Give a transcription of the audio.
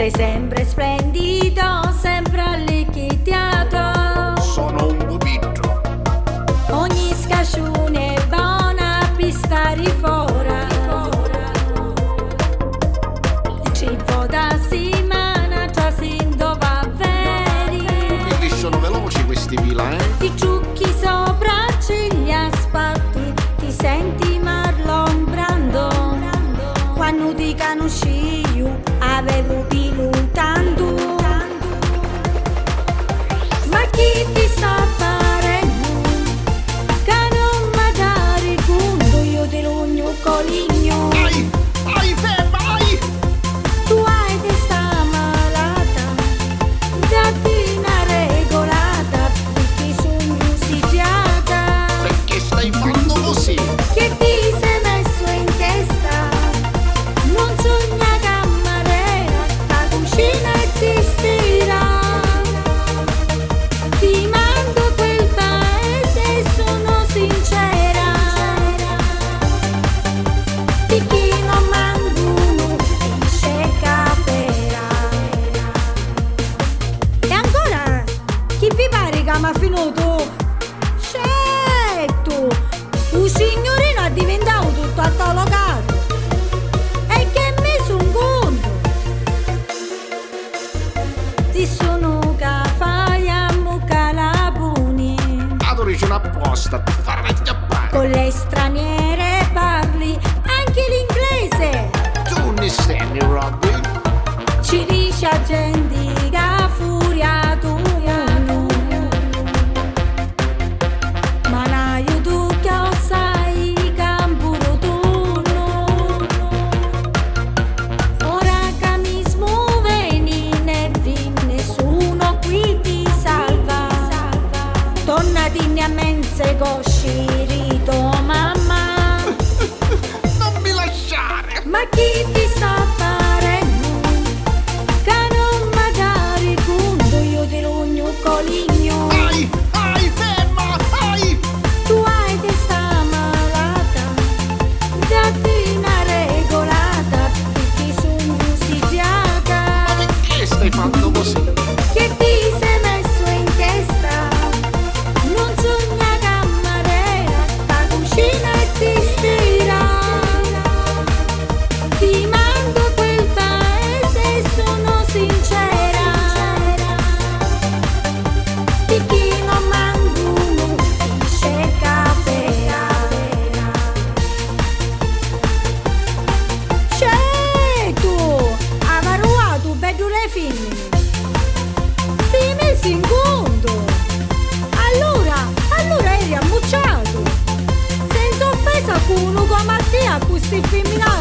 Sei sempre splendido, sempre allicchitiato. Sono un pupitto. Ogni scascione è buona per stare fuori. Ci vota settimana, già si indova veri. Perché sono veloci questi vila, Ti ciucchi sopracciglia spatti, ti senti Marlon Brando. Quando ti conosci io avevo più tanto. Ma chi ti sta parendo? Che non magari conto io te l'ogno coligno. Ai, ferma, ai! Tu hai testa malata, datti una regolata, perché sono usigiata. Perché stai facendo così? Che ti sei messo in testa? Non sogna cammarera, la cucina e ti stira. Ti mando quel paese, sono sincera. Di chi non manguno, esce capera. E ancora, chi vi pare che mi ha finito? Certo, un signorino è diventato tutto attologato. E che mi son conto? Ti sono che fai a mucca la puni. Adori c'è una apposta per farmi scappare. Con le straniere parli anche l'inglese. Tu ne stai, Robby? Ci dice a gente che ha furia tu. Ma naio tu che sai campuro tu. Ora che mi smuoveni ne vi nessuno qui ti salva. Tornatini a mense cosci rito mamma. Non mi lasciare! Ma chi ti sta parendo? Che non magari conto io te l'ogno coligno. Ai, ferma, ai! Tu hai testa malata, datti una regolata, perché sono usigiata. Ma perché stai facendo così? Che ti sei messo in testa? Non sogna cammarera, la cucina e ti stira. Ti mando quel paese, sono sincera. Di chi non manguno, esce capera. Certo, avaruato bedure femmine. Sei messo in conto. Allora eri ammucciato. Senza offesa con uno come a te a questo effeminato.